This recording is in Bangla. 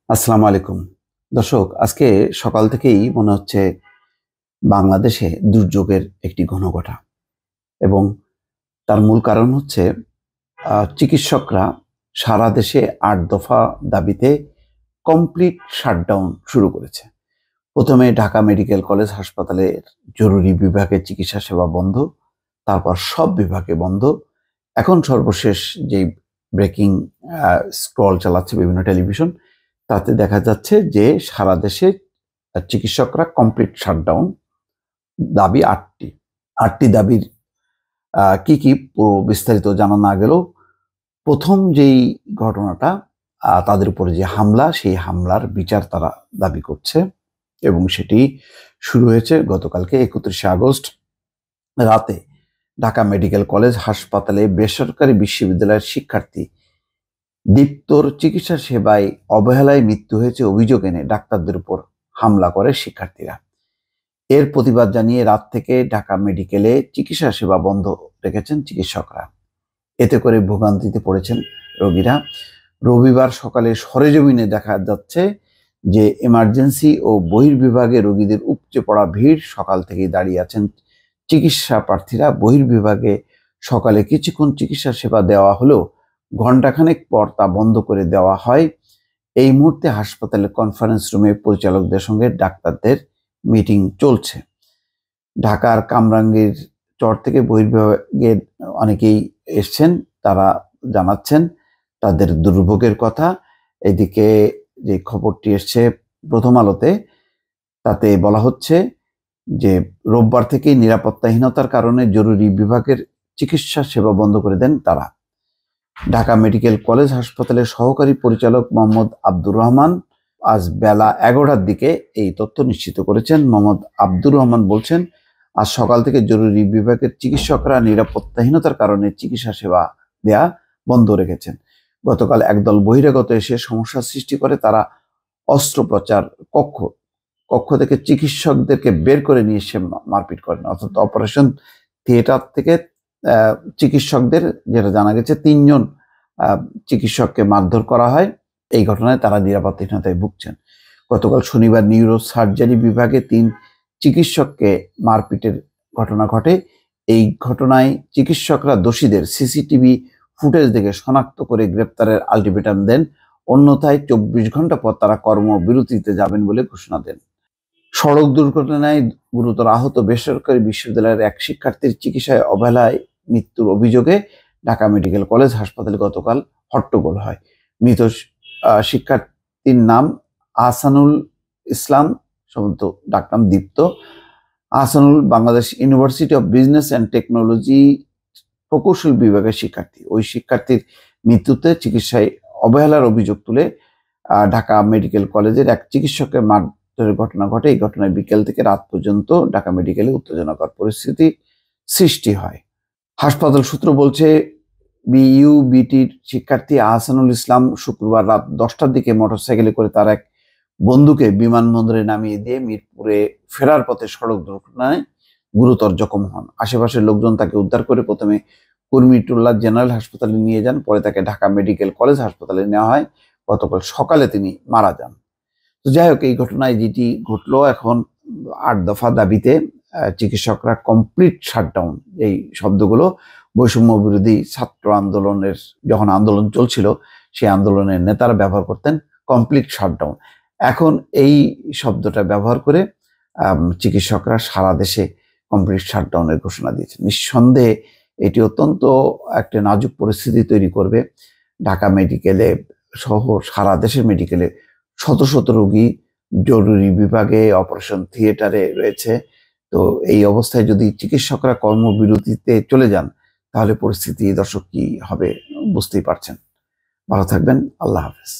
আসসালামু আলাইকুম। দর্শক, আজকে সকাল থেকেই মনে হচ্ছে বাংলাদেশে দুর্যোগের একটি ঘনঘটা, এবং তার মূল কারণ হচ্ছে চিকিৎসকরা সারা দেশে ৮ দফা দাবিতে কমপ্লিট শাটডাউন শুরু করেছে। প্রথমে ঢাকা মেডিকেল কলেজ হাসপাতালের জরুরি বিভাগে চিকিৎসা সেবা বন্ধ, তারপর সব বিভাগে বন্ধ। এখন সর্বশেষ যেই ব্রেকিং স্ক্রল চালাচ্ছে বিভিন্ন টেলিভিশন, তাতে দেখা যাচ্ছে যে সারা দেশে চিকিৎসকরা কমপ্লিট শাটডাউন। দাবি ৮টি। ৮টি দাবির কি কি পুরো বিস্তারিত জানা না গেলেও প্রথম যেই ঘটনাটা, তাদের উপরে যে হামলা, সেই হামলার বিচার তারা দাবি করছে, এবং সেটি শুরু হয়েছে গতকালকে ৩১শে আগস্ট রাতে। ঢাকা মেডিকেল কলেজ হাসপাতালে বেসরকারি বিশ্ববিদ্যালয়ের শিক্ষার্থী দীপ্তর চিকিৎসা সেবায় অবহেলায় মৃত্যু হয়েছে অভিযোগ এনে ডাক্তারদের উপর হামলা করে শিক্ষার্থীরা। এর প্রতিবাদ জানিয়ে রাত থেকে ঢাকা মেডিকেলে চিকিৎসা সেবা বন্ধ রেখেছেন চিকিৎসকরা। এতে করে ভোগান্তিতে পড়েছেন রোগীরা। রবিবার সকালে সরেজমিনে দেখা যাচ্ছে যে এমার্জেন্সি ও বহির্বিভাগে রোগীদের উপচে পড়া ভিড়। সকাল থেকেই দাঁড়িয়ে আছেন চিকিৎসা প্রার্থীরা। বহির্বিভাগে সকালে কিছুক্ষণ চিকিৎসা সেবা দেওয়া হলেও ঘণ্টাখানেক পর তা বন্ধ করে দেওয়া হয়। এই মুহূর্তে হাসপাতালের কনফারেন্স রুমে পরিচালকদের সঙ্গে ডাক্তারদের মিটিং চলছে। ঢাকার কামরাঙ্গীর চর থেকে বহির্বিভাগের অনেকেই এসছেন, তারা জানাচ্ছেন তাদের দুর্ভোগের কথা। এদিকে যে খবরটি এসছে প্রথম আলোতে, তাতে বলা হচ্ছে যে রোববার থেকেই নিরাপত্তাহীনতার কারণে জরুরি বিভাগের চিকিৎসা সেবা বন্ধ করে দেন তারা। ঢাকা মেডিকেল কলেজ হাসপাতালের সহকারী পরিচালক মোহাম্মদ আব্দুর রহমান আজ বেলা 11টার দিকে এই তথ্য নিশ্চিত করেছেন। মোহাম্মদ আব্দুর রহমান বলছেন, আজ সকাল থেকে জরুরি বিভাগের চিকিৎসকরা নিরাপত্তাহীনতার কারণে চিকিৎসা সেবা দেয়া বন্ধ রেখেছেন। গতকাল একদল বহিরাগত এসে সমস্যার সৃষ্টি করে। তারা অস্ত্রোপচার কক্ষ থেকে চিকিৎসকদেরকে বের করে নিয়ে এসে মারপিট করেন। অর্থাৎ অপারেশন থিয়েটার থেকে চিকিৎসকদের, যেটা জানা গেছে, ৩ জন চিকিৎসককে মারধর করা হয়। এই ঘটনায় তারা নিরাপত্তাহীনতায় ভুগছেন। গতকাল শনিবার নিউরো সার্জারি বিভাগে ৩ চিকিৎসককে মারপিটের ঘটনা ঘটে। এই ঘটনায় চিকিৎসকরা দোষীদের সিসিটিভি ফুটেজ দেখে শনাক্ত করে গ্রেপ্তারের আলটিমেটাম দেন। অন্যথায় ২৪ ঘন্টা পর তারা কর্মবিরতিতে যাবেন বলে ঘোষণা দেন। সড়ক দুর্ঘটনায় গুরুতর আহত বেসরকারি বিশ্ববিদ্যালয়ের এক শিক্ষার্থীর চিকিৎসায় অবহেলায় মৃত্যুর অভিযোগে ঢাকা মেডিকেল কলেজ হাসপাতালে গতকাল হট্টগোল হয়। মৃত শিক্ষার্থীর নাম আহসানুল ইসলাম, সম্ভবত ডাকনাম Dipto. Ahsanul Bangladesh University of Business and Technology প্রকৌশল বিভাগের শিক্ষার্থী। ওই শিক্ষার্থীর মৃত্যুতে চিকিৎসায় অবহেলার অভিযোগ তুলে ঢাকা মেডিকেল কলেজের এক চিকিৎসকের মারধরের ঘটনা ঘটে। এই ঘটনায় বিকেল থেকে রাত পর্যন্ত ঢাকা মেডিকেলে উত্তেজনাকর পরিস্থিতি সৃষ্টি হয়। হাসপাতাল সূত্র বলছে, বিইউবিটির শিক্ষার্থী আহসানুল ইসলাম শুক্রবার রাত 10টার দিকে মোটরসাইকেলে করে তার এক বন্ধুকে বিমানবন্দরে নামিয়ে দিয়ে মিরপুরে ফেরার পথে সড়ক দুর্ঘটনায় গুরুতর জখম হন। আশেপাশের লোকজন তাকে উদ্ধার করে প্রথমে কুর্মিটোলা জেনারেল হাসপাতালে নিয়ে যান, পরে তাকে ঢাকা মেডিকেল কলেজ হাসপাতালে নেওয়া হয়। গতকাল সকালে তিনি মারা যান। তো যাই হোক, এই ঘটনায় যেটি ঘটলো, এখন ৮ দফা দাবিতে চিকিৎসকরা কমপ্লিট শাটডাউন, এই শব্দগুলো বৈষম্য বিরোধী ছাত্র আন্দোলনের যখন আন্দোলন চলছিল, সেই আন্দোলনের নেতারা ব্যবহার করতেন কমপ্লিট শাটডাউন। এখন এই শব্দটা ব্যবহার করে চিকিৎসকরা সারা দেশে কমপ্লিট শাটডাউনের ঘোষণা দিয়েছে। নিঃসন্দেহে এটি অত্যন্ত একটা নাজুক পরিস্থিতি তৈরি করবে। ঢাকা মেডিকেলে সহ সারা দেশের মেডিকেলে শত শত রোগী জরুরি বিভাগে, অপারেশন থিয়েটারে রয়েছে। তো এই অবস্থায় যদি চিকিৎসকরা কর্মবিরতিতে চলে যান, তাহলে পরিস্থিতি, দর্শক, কি হবে বুঝতেই পারছেন। ভালো থাকবেন। আল্লাহ হাফেজ।